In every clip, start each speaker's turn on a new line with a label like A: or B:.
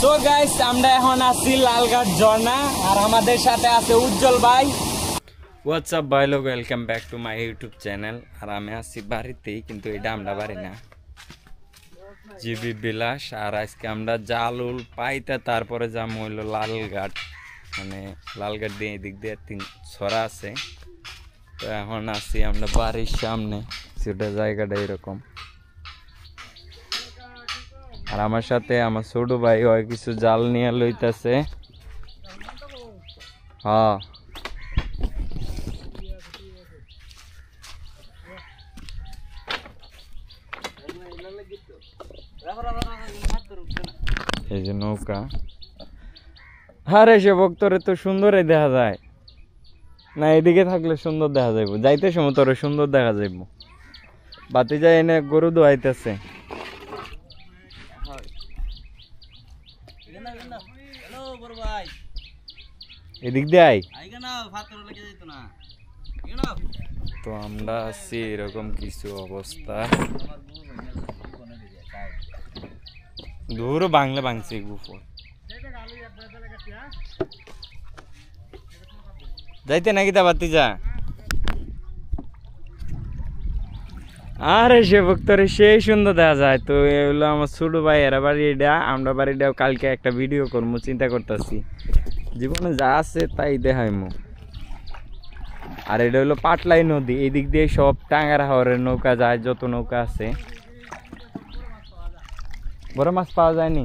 A: So guys আমরা এখন আছি লালঘাট ঝর্ণা আর আমাদের সাথে আছে উজ্জ্বল ভাই। হোয়াটস আপ ভাই লোক, welcome back to my YouTube channel. আর আমি আছি বাড়িতেই, কিন্তু এটা আমরা বাড়ি না, জিবি বিলাস। আর আজকে আমরা জালুল পাইতে তারপরে যাম হইলো লালঘাট, মানে লালঘাট দিয়ে এদিক দিয়ে 3 ছড়া আছে। তো এখন আছি আমরা বাড়ির সামনে, সেটা জায়গাটা এরকম। আর আমার সাথে আমার ছোট ভাই হয় কিছু জাল নিয়ে লইতেছে। হ্যাঁ এই যে নৌকা। আরে সে ভক্তরে তো সুন্দরই দেখা যায় না, এদিকে থাকলে সুন্দর দেখা যাইব, যাইতে সময় তোর সুন্দর দেখা যাইব। বাতি যায় এনে গরু দোয়াইতেছে। এদিক দিয়ে তো আমরা আছি এরকম কিছু অবস্থা। দূর বাংলা ভাঙছে গুফর যাইতে নাকি তা বাতি যা। আরে সে ভক্তরে সেই সুন্দর দেখা যায়। তো এগুলো আমার ছোট ভাই এরা বাড়িটা, আমরা বাড়িটাও কালকে একটা ভিডিও করবো চিন্তা করতেছি, জীবনে যা আছে তাই দেখাইমু। আর এটা হলো পাটলাই নদী, এই দিক দিয়ে সব টাঙ্গারা হাওরের নৌকা যায়, যত নৌকা আছে। বড় মাছ পাওয়া যায়নি।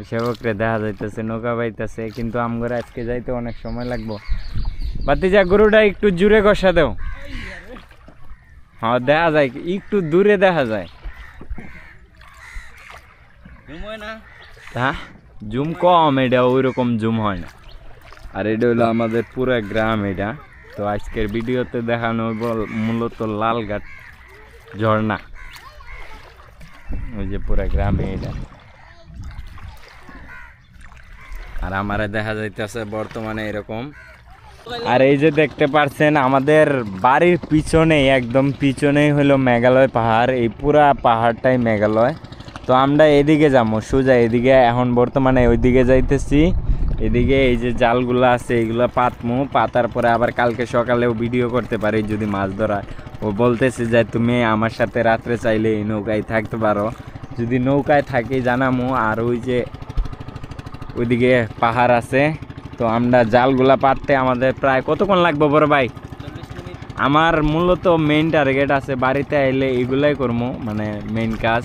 A: সেবকরে দেখা যাইতেছে নৌকা বাইতেছে, কিন্তু আমগরে আজকে যাইতে অনেক সময় লাগবো। বাতিজা গরুটা একটু জুড়ে কষা দেও। হ্যাঁ দেখা যায়, একটু দূরে দেখা যায়। হ্যাঁ জুম কম, এটা ওই রকম জুম হয় না। আর এটা হলো আমাদের পুরো গ্রাম এটা। তো আজকের ভিডিওতে দেখানো মূলত লালঘাট ঝর্ণা, ওই যে পুরো গ্রামে এটা। আর আমারে দেখা যাইতেছে বর্তমানে এরকম। আর এই যে দেখতে পাচ্ছেন আমাদের বাড়ির পিছনে, একদম পিছনেই হলো মেঘালয় পাহাড়। এই পুরা পাহাড়টাই মেঘালয়। তো আমরা এদিকে যাবো সোজা এদিকে, এখন বর্তমানে ওইদিকে যাইতেছি। এদিকে এই যে জালগুলো আছে এইগুলো পাতমু, পাতার পরে আবার কালকে সকালেও ভিডিও করতে পারি যদি মাছ ধরা। ও বলতেছে যে তুমি আমার সাথে রাত্রে চাইলে এই নৌকায় থাকতে পারো, যদি নৌকায় থাকি জানামু। আর ওই যে ওইদিকে পাহাড় আছে। তো আমরা জালগুলা পাততে আমাদের প্রায় কতক্ষণ লাগবে বড় ভাই? আমার মূলত মেইন টার্গেট আছে বাড়িতে আইলে এগুলাই করবো, মানে মেইন কাজ।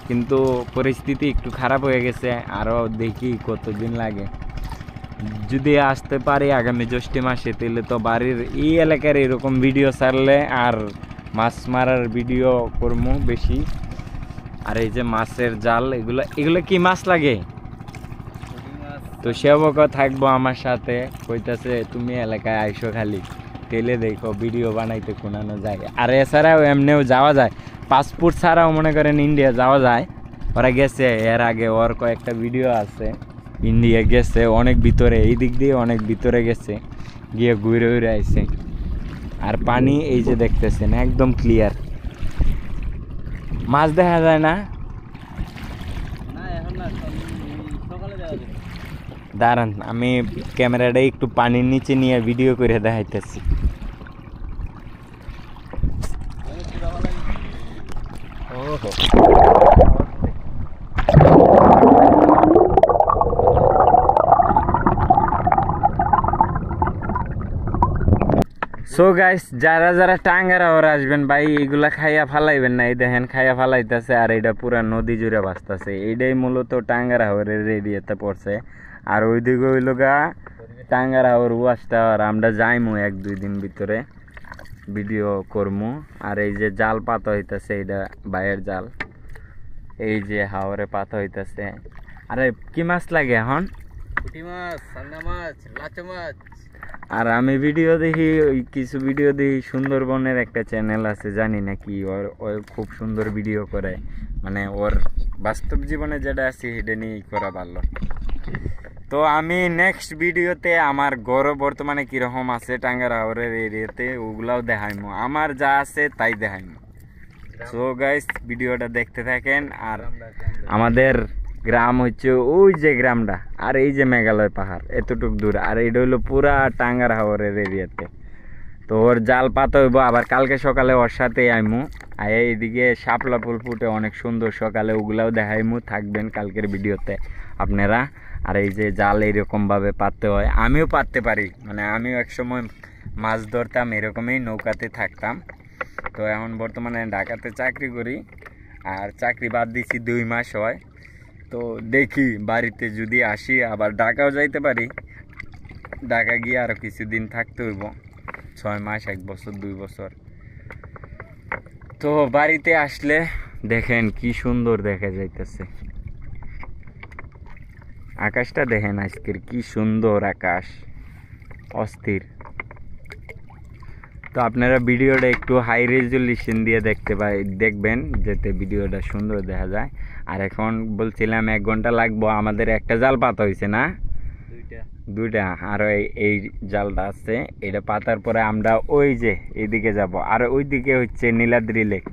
A: কিন্তু পরিস্থিতি একটু খারাপ হয়ে গেছে, আরও দেখি কতদিন লাগে। যদি আসতে পারি আগামী জ্যৈষ্ঠ মাসে, তাহলে তো বাড়ির এই এলাকার এরকম ভিডিও ছাড়লে আর মাছ মারার ভিডিও করবো বেশি। আর এই যে মাছের জাল, এগুলো কি মাছ লাগে? তো সেবক থাকবো আমার সাথে, কইতাছে তুমি এলাকায় আইসো খালি, তেলে দেখো ভিডিও বানাইতে কোনানো যায়। আর এছাড়াও এমনিও যাওয়া যায়, পাসপোর্ট ছাড়াও মনে করেন ইন্ডিয়া যাওয়া যায়। ওরা গেছে এর আগে, ওর কয়েকটা ভিডিও আছে। ইন্ডিয়া গেছে অনেক ভিতরে, এই দিক দিয়ে অনেক ভিতরে গেছে, গিয়ে ঘুরে ঘুরে আইছে। আর পানি এই যে দেখতেছেন একদম ক্লিয়ার, মাছ দেখা যায় না। দাঁড়ান আমি ক্যামেরাটা একটু পানির নিচে নিয়ে ভিডিও করে দেখাইতেছি। সো গাইস, যারা যারা টাঙ্গারা ওরা আসবেন ভাই, এইগুলা খাইয়া ফালাইবেন না। এই দেখেন খাইয়া ফালাইতেছে, আর এইটা পুরা নদী জুড়ে ভাসতেছে। এইটাই মূলত টাঙ্গারা হাওরের রেডিয়াতে পড়ছে। আর ওইদিকে হইল গা টাঙ্গারা হাওর ওয়াশ টাওয়ার। আমরা যাইমু 1-2 দিন ভিতরে, ভিডিও করমু। আর এই যে জাল পাতা হইতেছে, এইটা বাইরের জাল, এই যে হাওরে পাতা হইতেছে। আরে কি মাছ লাগে এখন? পুঁটি মাছ, সান্দা মাছ, লাচা মাছ। আর আমি ভিডিও দেখি, কিছু ভিডিও দেখি, সুন্দরবনের একটা চ্যানেল আছে জানি না কি, ওর খুব সুন্দর ভিডিও করে, মানে ওর বাস্তব জীবনে যেটা আছে সেটা নিয়েই করা ভালো। তো আমি নেক্সট ভিডিওতে আমার ঘর বর্তমানে কিরকম আছে টাঙ্গারা হাওরের এরিয়াতে ওগুলাও দেখাইমু, আমার যা আছে তাই দেখাইমু। সো গাইস ভিডিওটা দেখতে থাকেন। আর আমাদের গ্রাম হচ্ছে ওই যে গ্রামটা, আর এই যে মেঘালয় পাহাড় এতটুক দূর, আর এটা হইলো পুরা টাঙ্গার হাওরের এরিয়াতে। তো ওর জাল পাতা হইব, আবার কালকে সকালে ওর সাথে আইমু। আর এইদিকে শাপলা ফুল ফুটে অনেক সুন্দর, সকালে ওগুলাও দেখাইমু, থাকবেন কালকের ভিডিওতে আপনারা। আর এই যে জাল এইরকমভাবে পাততে হয়, আমিও পাততে পারি, মানে আমিও একসময় মাছ ধরতাম, এরকমই নৌকাতে থাকতাম। তো এখন বর্তমানে ঢাকাতে চাকরি করি, আর চাকরি বাদ দিছি 2 মাস হয়। তো দেখি বাড়িতে যদি আসি আবার ঢাকাও যাইতে পারি, ঢাকা গিয়ে আরও কিছুদিন থাকতে হইব, 6 মাস, 1 বছর, 2 বছর। তো বাড়িতে আসলে দেখেন কি সুন্দর দেখা যাইতেছে, আকাশটা দেখেন আজকের কি সুন্দর আকাশ, অস্থির। তো আপনারা ভিডিওটা একটু হাই রেজলিউশন দিয়ে দেখবেন, যাতে ভিডিওটা সুন্দর দেখা যায়। আর এখন বলছিলাম 1 ঘন্টা লাগবো, আমাদের একটা জাল পাতা হয়েছে না, দুইটা, আর এই জালটা আছে, এটা পাতার পরে আমরা ওই যে এইদিকে যাব। আর ওইদিকে হচ্ছে নীলাদ্রি লেক,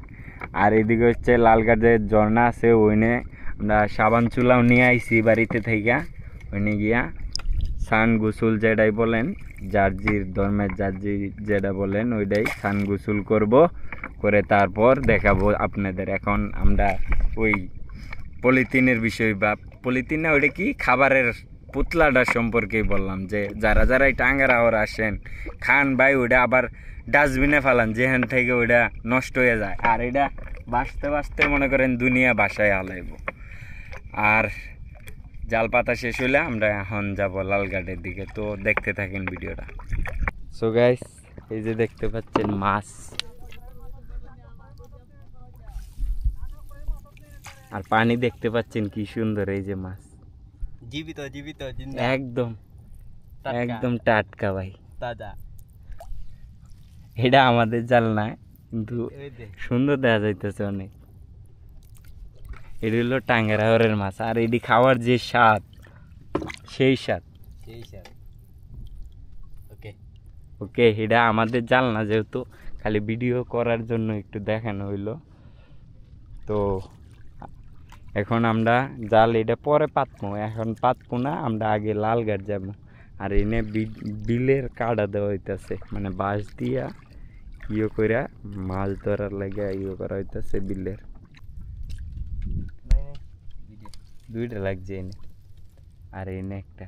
A: আর এইদিকে হচ্ছে লালঘাটের ঝর্ণা আছে, ওইনে আমরা সাবান চুলাও নিয়ে আইছি বাড়িতে থেকে, ওইনে গিয়া স্নান গোসল যেটাই বলেন, জার্জির ধর্মের জার্জি যেটা বলেন ওইটাই স্নান গোসল করব, করে তারপর দেখাবো আপনাদের। এখন আমরা ওই পলিথিনের বিষয়, বা পলিথিন না, ওইটা কি খাবারের পুতলাটা সম্পর্কেই বললাম, যে যারা যারা এই টাঙ্গার হাওর আসেন খান ভাই, ওইটা আবার ডাস্টবিনে ফেলান, যেখান থেকে ওইটা নষ্ট হয়ে যায়। আর এটা বাঁচতে বাঁচতে মনে করেন দুনিয়া বাসায় হালাইব। আর জাল পাতা শেষ হইলে আমরা এখন যাব লালঘাটের দিকে, তো দেখতে থাকেন ভিডিওটা। সো গাইস, এই যে দেখতে পাচ্ছেন মাছ, আর পানি দেখতে পাচ্ছেন কি সুন্দর, এই যে মাছ
B: জীবিত জীবিত
A: একদম একদম টাটকা ভাই,
B: তাজা।
A: এটা আমাদের জাল না, কিন্তু সুন্দর দেখা যাইতেছে অনেক। এটি হলো টাঙ্গার হাওরের মাছ, আর এটি খাওয়ার যে স্বাদ, সেই স্বাদ।
B: ওকে
A: ওকে, এটা আমাদের জাল না, যেহেতু খালি ভিডিও করার জন্য একটু দেখানো হইলো। তো এখন আমরা জাল এটা পরে পাতবো, এখন পাতবো না, আমরা আগে লালঘাট যাব। আর এনে বিলের কাটা দেওয়া হইতেছে, মানে বাঁশ দিয়া ইয়ে করে মাছ ধরার লাগে ইয়ে করা হইতেছে বিলের। দুইটা লাগছে এনে, আর এনে একটা,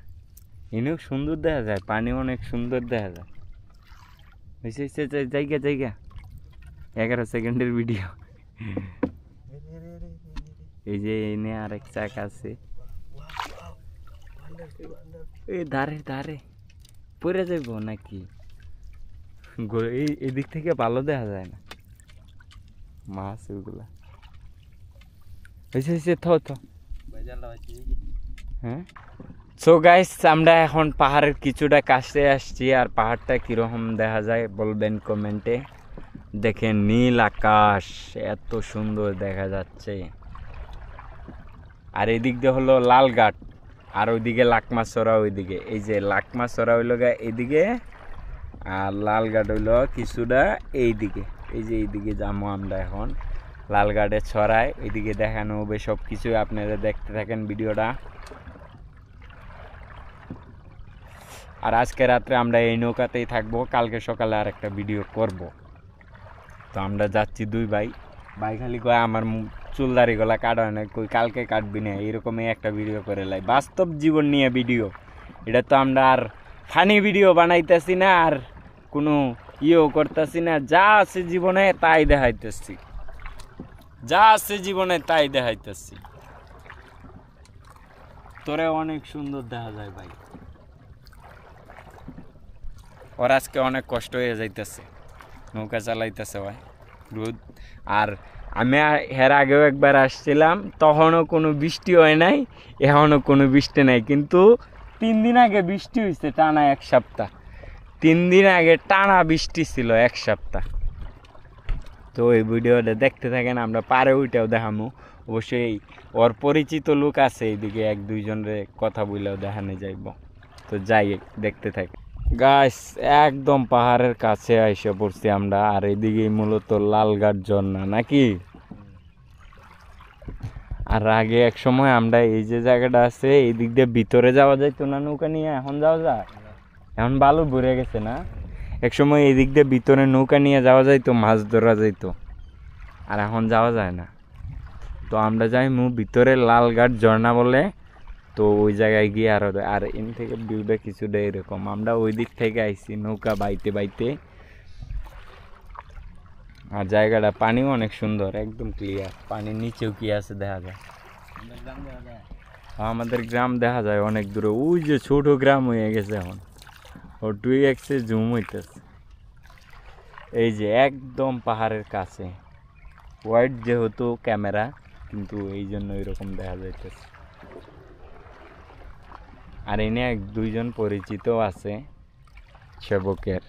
A: এনেও সুন্দর দেখা যায়, পানি অনেক সুন্দর দেখা যায়। জায়গা জায়গা 11 সেকেন্ডের ভিডিও। এই যে এনে আরেক চাক আছে, এই ধারে ধারে পড়ে যাইব নাকি, এদিক থেকে ভালো দেখা যায় না মাছ ওইগুলা। হয়েছে থ থ। হ্যাঁ, সো গাইস, আমরা এখন পাহাড়ের কিছুটা কাছে আসছি, আর পাহাড়টা কীরকম দেখা যায় বলবেন কমেন্টে। দেখেন নীল আকাশ, এত সুন্দর দেখা যাচ্ছে। আর এদিক দিয়ে হলো লালঘাট, আর ওইদিকে লাকমাছড়া, ওইদিকে এই যে লাকমাছড়া হইল গা এইদিকে, আর লালঘাট হইল কিছুটা এইদিকে। এই যে এইদিকে যাবো আমরা এখন লালঘাটে ছড়ায়, এইদিকে দেখানো হবে সব কিছু, আপনারা দেখতে থাকেন ভিডিওটা। আর আজকে রাত্রে আমরা এই নৌকাতেই থাকবো, কালকে সকালে আর একটা ভিডিও করব। তো আমরা যাচ্ছি 2 ভাই, ভাই খালি কয় আমার চুলদারি গলা কাটা না, কই কালকে কাটবি না, এরকমই একটা ভিডিও করে লাই, বাস্তব জীবন নিয়ে ভিডিও। এটা তো আমরা আর ফানি ভিডিও বানাইতেছি না, আর কোনো ইয়েও করতেছি না, যা আছে জীবনে তাই দেখাইতেছি, যা আছে জীবনে তাই দেখাইতেছি। তোরে অনেক সুন্দর দেখা যায় ভাই, ওর আজকে অনেক কষ্ট হয়ে যাইতেছে, নৌকা চালাইতেছে ভাই রোদ। আর আমি এর আগেও একবার আসছিলাম, তখনও কোনো বৃষ্টি হয় নাই, এখনও কোনো বৃষ্টি নাই, কিন্তু 3 দিন আগে বৃষ্টি হয়েছে টানা 1 সপ্তাহ। 3 দিন আগে টানা বৃষ্টি ছিল 1 সপ্তাহ। তো এই ভিডিওটা দেখতে থাকেন, আমরা পারে ওইটাও দেখামো। অবশ্যই ওর পরিচিত লোক আছে এইদিকে, 1-2 জনের কথা বললেও দেখানো যাইব। তো যাই, দেখতে থাকি। গাছ একদম পাহাড়ের কাছে এসে পড়ছি আমরা, আর এদিকে মূলত লালঘাট ঝর্ণা নাকি। আর আগে এক সময় আমরা এই যে জায়গাটা আছে এই দিক দিয়ে ভিতরে যাওয়া যাইতো না নৌকা নিয়ে, এখন যাওয়া যায়? এখন বালু ভরে গেছে না? এক সময় এই দিক দিয়ে ভিতরে নৌকা নিয়ে যাওয়া যাইতো, মাছ ধরা যাইতো, আর এখন যাওয়া যায় না। তো আমরা যাই ভিতরে লালঘাট ঝর্ণা বলে, তো ওই জায়গায় গিয়ে আর এন থেকে ভিউটা কিছুটা এরকম। আমরা ওই দিক থেকে আইছি নৌকা বাইতে বাইতে, আর জায়গাটা পানিও অনেক সুন্দর, একদম ক্লিয়ার। পানির নিচেও কি আছে দেখা যায়, আমাদের গ্রাম দেখা যায় অনেক দূরে। ওই যে ছোট গ্রাম হয়ে গেছে এখন, ও 2x জুম হইতেছে। এই যে একদম পাহাড়ের কাছে, ওয়াইড যেহেতু ক্যামেরা, কিন্তু এই জন্য এরকম দেখা যাইতেছে। আর এনে দুইজন পরিচিত আছে সেবকের,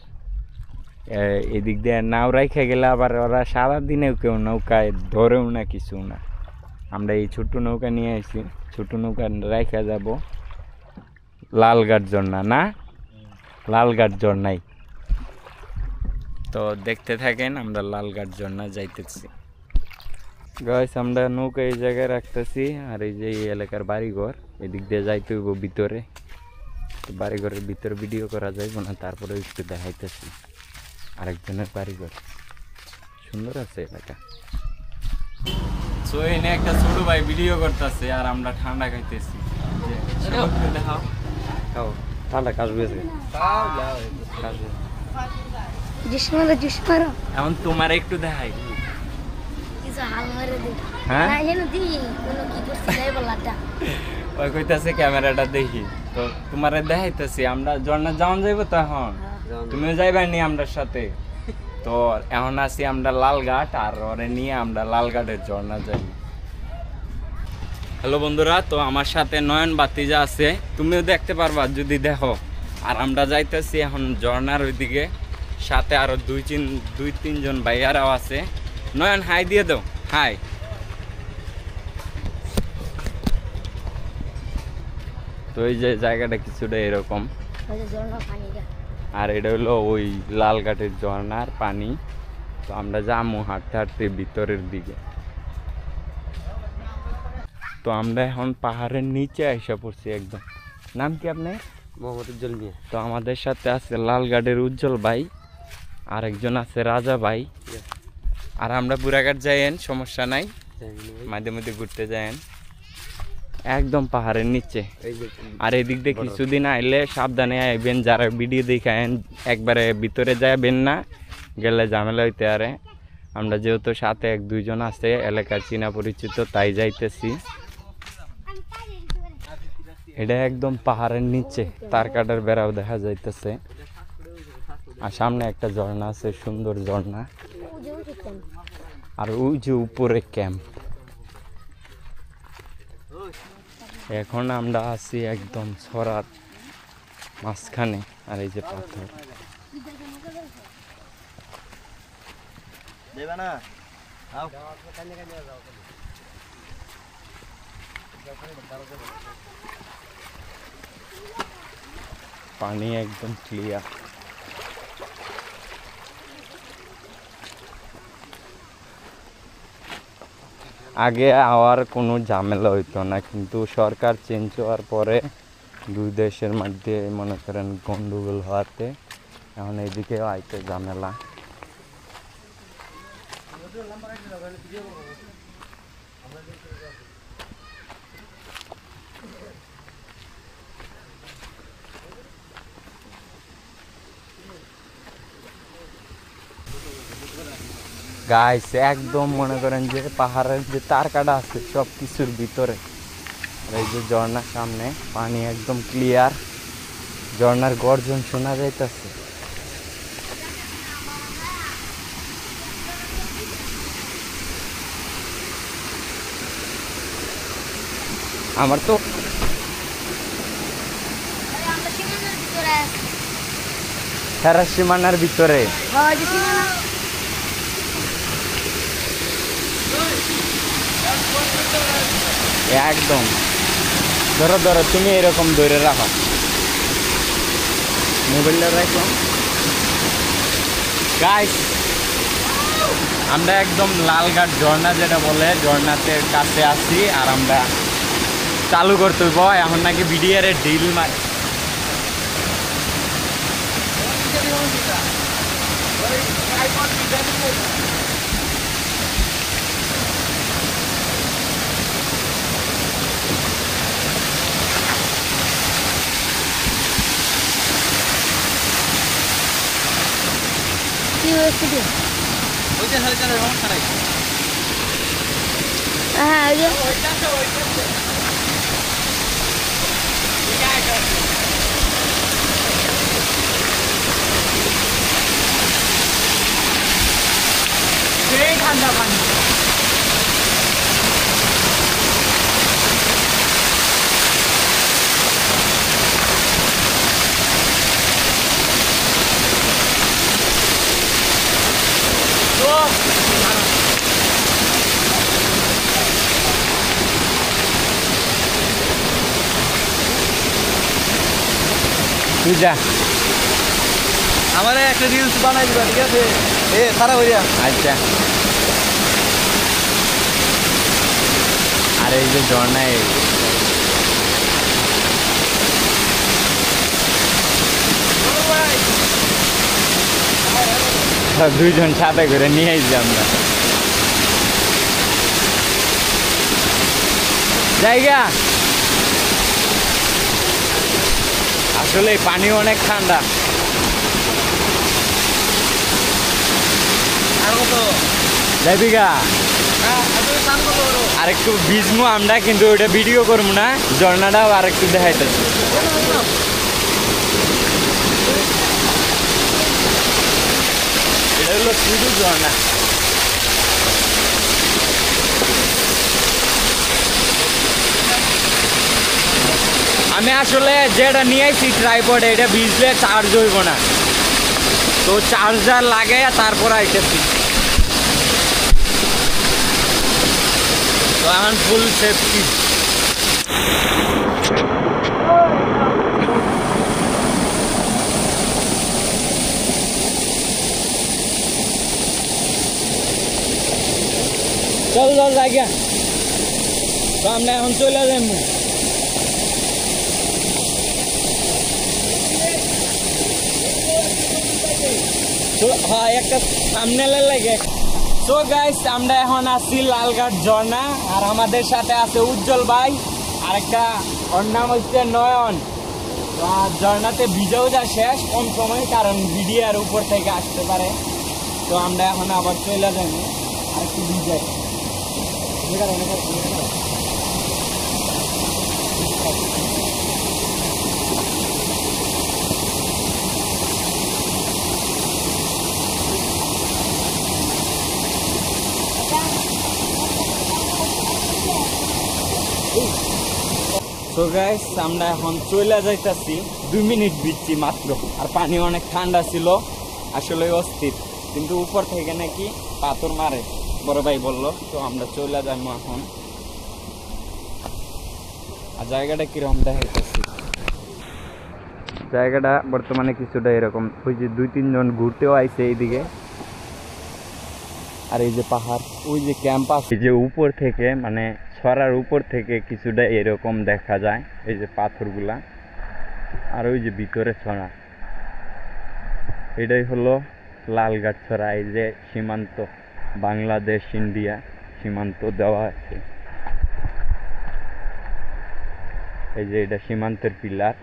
A: এদিক দিয়ে নাও রাইখা গেলে আবার ওরা সারাদিনেও কেউ নৌকায় ধরেও না, কিছু না। আমরা এই ছোট্ট নৌকা নিয়ে আসি, ছোট নৌকা রাইখা যাব লালঘাট ঝর্ণা, না লালঘাট ঝর্ণাই। তো দেখতে থাকেন, আমরা লালঘাট ঝর্ণা যাইতেছি। গাইস আমরা নৌকা এই জায়গায় রাখতেছি, আর এই যে এই এলাকার বাড়িঘর, এদিক দিয়ে যাইতে হইব ভিতরে। তো বাড়িঘরের ভিতরে ভিডিও করা যাইব না, তারপরে একটু দেখাইতেছি আরেকজনের বাড়িঘর। সুন্দর আছে এলাকা। তো এনে একটা ছোট ভাই ভিডিও করতেছে, আর আমরা ঠান্ডা খাইতেছি। দেখাও
B: ঠান্ডা কাশবে
A: এখন তোমার একটু দেখাই। হ্যাঁ ওই কইতাছে ক্যামেরাটা দেখি, তো তোমারে দেখাইতেছি। আমরা ঝর্ণা যাওয়ান যাইবো তো, এখন তুমিও যাইবা নি আমরার সাথে। তো এখন আছি আমরা লালঘাট, আর ওরে নিয়ে আমরা লালঘাটের ঝর্ণা যাই। হ্যালো বন্ধুরা, তো আমার সাথে নয়ন বাতিজা আছে, তুমিও দেখতে পারবা যদি দেখো। আর আমরা যাইতেছি এখন ঝর্ণার ওইদিকে, সাথে আরো দুই তিনজন ভাইয়ারাও আছে। নয়ন হাই দিয়ে দাও, হাই। তো এই যে জায়গাটা কিছুটা এরকম, আর এটা হলো ওই লালঘাটের ঝর্ণার পানি। তো আমরা যাবো হাঁটতে হাঁটতে ভিতরের দিকে। তো আমরা এখন পাহাড়ের নিচে এসে পড়ছি একদম। নাম কি আপনার?
B: মোহাম্মদ উজ্জ্বল মিয়া।
A: তো আমাদের সাথে আছে লালঘাটের উজ্জ্বল ভাই, আর একজন আছে রাজা ভাই। আর আমরা বুড়াঘাট যাইয়েন, সমস্যা নাই, মাঝে মধ্যে ঘুরতে যাইয়েন, একদম পাহাড়ের নিচে। আর এদিক দিয়ে কিছুদিন আইলে সাবধানে আইবেন, যারা ভিডিও দেখায়েন একবারে ভিতরে যাবেন না, গেলে ঝামেলা হইতে পারে। আমরা যেহেতু সাথে এক দুইজন আছে এলাকার চীনা পরিচিত, তাই যাইতেছি। এটা একদম পাহাড়ের নিচে, তার কাটার বেড়াও দেখা যাইতেছে। আর সামনে একটা ঝর্ণা আছে, সুন্দর ঝর্ণা। আর ওই যে উপরে ক্যাম্প। এখন আমরা আছি একদম ছড়ার মাঝখানে, আর এই যে পাথর। পানি একদম ক্লিয়ার। আগে আওয়ার কোনো ঝামেলা হইতো না, কিন্তু সরকার চেঞ্জ হওয়ার পরে দুই দেশের মধ্যে মনে করেন গন্ডগোল হওয়াতে এখন এইদিকেও আইতে ঝামেলা। গাইস একদম মনে করেন যে পাহাড়ের যে তার কাটা আছে সব কিছুর ভিতরে। এই যে ঝর্ণার সামনে পানি একদম ক্লিয়ার, ঝর্ণার গর্জন শোনা যাইতেছে। আমার তো সারা সীমানার ভিতরে একদম। ধরো ধরো, তুমি এরকম ধরে রাখো, মোবাইলটা রাখো। গাইস আমরা একদম লালঘাট ঝর্ণা যেটা বলে ঝর্ণাতে কাছে আছি আর আমরা চালু করতে হইব এখন নাকি বিডিআর এর ডিল মার
C: কি হয়েছে কি?
B: ওইটা সাড়ে চারের সমস্যা নাই
C: হ্যাঁ ওই যে
A: ঠান্ডা পানি তুই যা
B: আমার একটা রিলস বানাই দিবা ঠিক আছে সারা করিয়া
A: আচ্ছা আর এই যে ঝর্ণায় দুইজন সাথে করে নিয়ে আসছি আমরা জায়গা আসলে পানি অনেক ঠান্ডা
B: আর কত
A: যাবি গা
B: স্নান করবো
A: আর একটু ভিজমু আমরা কিন্তু ওইটা ভিডিও করবো না ঝর্ণাটাও আর একটু দেখাইতেছি এটা হলো শুধু ঝর্ণা আমি আসলে যেটা নিয়ে আসছি ট্রাইপড এটা ভিজলে চার্জ হইব না তো চার্জার লাগাইয়া তারপর আইতেছি তো আমার ফুল সেফটি চল চল জায়গা তো আমরা এখন চলে যাবো হ্যাঁ একটা সামনে লাগে সো গাইস আমরা এখন আছি লালঘাট ঝর্ণা আর আমাদের সাথে আছে উজ্জ্বল ভাই আর একটা ওর নাম হচ্ছে নয়ন ঝর্ণাতে ভিজেও যা শেষ কম সময় কারণ বিডিআর উপর থেকে আসতে পারে তো আমরা এখন আবার চলে যাবো আর একটু ভিজাই সো গাইস আমরা এখন চলে যাইতাছি 2 মিনিট ভিজছি মাত্র আর পানি অনেক ঠান্ডা ছিল আসলে অস্থির কিন্তু উপর থেকে নাকি পাথর মারে বড় ভাই বললো তো আমরা চলে যাবো এখন আর জায়গাটা কিরকম দেখাইতেছি জায়গাটা বর্তমানে কিছুটা এরকম ওই যে 2-3 জন ঘুরতেও আইছে এইদিকে আর এই যে পাহাড় ওই যে ক্যাম্পাস এই যে উপর থেকে মানে ছড়ার উপর থেকে কিছুটা এরকম দেখা যায় এই যে পাথরগুলা আর ওই যে ভিতরে ছড়া এটাই হলো লালঘাট ছড়া এই যে সীমান্ত বাংলাদেশ ইন্ডিয়া সীমান্ত দেওয়া আছে এই যে এটা সীমান্তের পিলার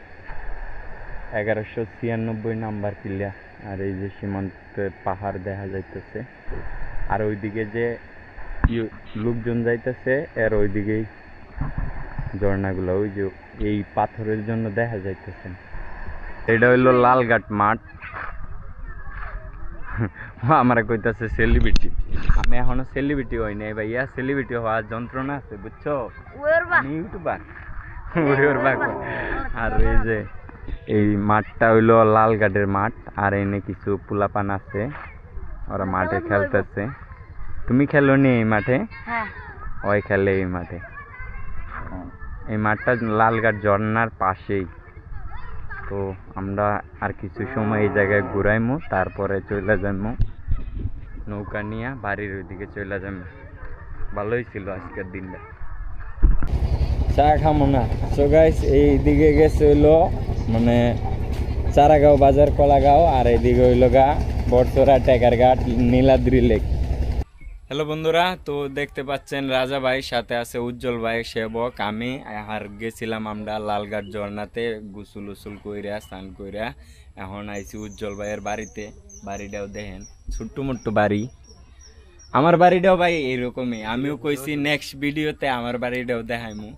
A: 1196 নাম্বার পিলার আর এই যে সীমান্তের পাহাড় দেখা যাইতেছে আর ওইদিকে যে লোকজন যাইতেছে এর ওইদিকেই ঝর্ণাগুলো ওই যে এই পাথরের জন্য দেখা যাইতেছে এটা হইলো লালঘাট মাঠ আমার কইতাছে সেলিব্রিটি আমি এখনো সেলিব্রিটি হই নাই ভাইয়া সেলিব্রিটি হওয়ার যন্ত্রণা আছে বুঝছো আমি ইউটিউবার আর এই যে এই মাঠটা হইলো লালঘাটের মাঠ আর এনে কিছু পোলাপান আছে ওরা মাঠে খেলতেছে তুমি খেলো নি এই মাঠে
C: হ্যাঁ
A: ওই খেলে এই মাঠে এই মাঠটা লালঘাট ঝর্ণার পাশেই তো আমরা আর কিছু সময় এই জায়গায় ঘুরাইমু তারপরে চলে যাবো নৌকা নিয়ে বাড়ির ওইদিকে চলে যাবে। ভালোই ছিল আজকের দিনটা। চা খামো না। সো গাইস এইদিকে গেছে হইলো মানে চারাগাঁও বাজার কলাগাঁও, আর এইদিকে হইলো গা বটতরা টেকারঘাট নীলাদ্রি লেক। হ্যালো বন্ধুরা, তো দেখতে পাচ্ছেন রাজা ভাই সাথে আছে উজ্জ্বল ভাই সেবক। আমি আর গেছিলাম আমরা লালঘাট ঝর্ণাতে গোসল উসুল কইরা স্নান কইরা। এখন আইছি উজ্জ্বল ভাইয়ের বাড়িতে। বাড়িটাও দেখেন ছোট্ট মোট্ট বাড়ি। আমার বাড়িটাও ভাই এইরকমই। আমিও কইছি নেক্সট ভিডিওতে আমার বাড়িটাও দেখাইমু।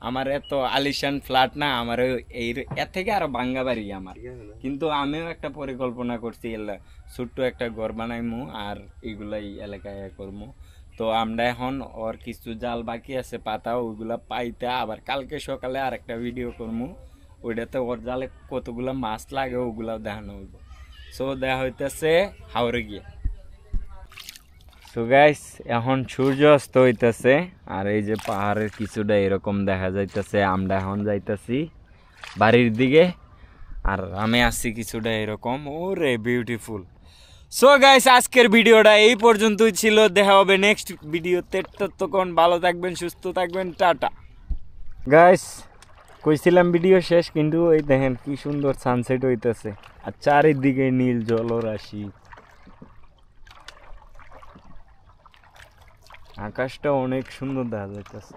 A: আমার এত আলিশান ফ্ল্যাট না, আমার এই এর থেকে আরো ভাঙ্গা বাড়ি আমার। কিন্তু আমিও একটা পরিকল্পনা করছি ছোট্ট একটা ঘর বানাইমু আর এইগুলাই এলাকায় করবো। তো আমরা এখন ওর কিছু জাল বাকি আছে পাতা, ওইগুলা পাইতে আবার কালকে সকালে আর একটা ভিডিও করবো। ওইটাতে ওর জালে কতগুলা মাছ লাগে ওগুলাও দেখানো হইব। সো দেখা হইতেছে হাওড়ে গিয়ে। সো গাইস এখন সূর্য অস্ত হইতেছে, আর এই যে পাহাড়ের কিছুটা এরকম দেখা যাইতেছে। আমরা এখন যাইতেছি বাড়ির দিকে, আর আমি আসছি কিছুটা এরকম। ওরে বিউটিফুল। সো গাইস আজকের ভিডিওটা এই পর্যন্তই ছিল। দেখা হবে নেক্সট ভিডিওতে। ততক্ষণ ভালো থাকবেন, সুস্থ থাকবেন, টাটা। গাইস কইছিলাম ভিডিও শেষ, কিন্তু এই দেখেন কি সুন্দর সানসেট হইতেছে, আর চারিদিকে নীল জলরাশি। আকাশটা অনেক সুন্দর দেখা যাইতেছে।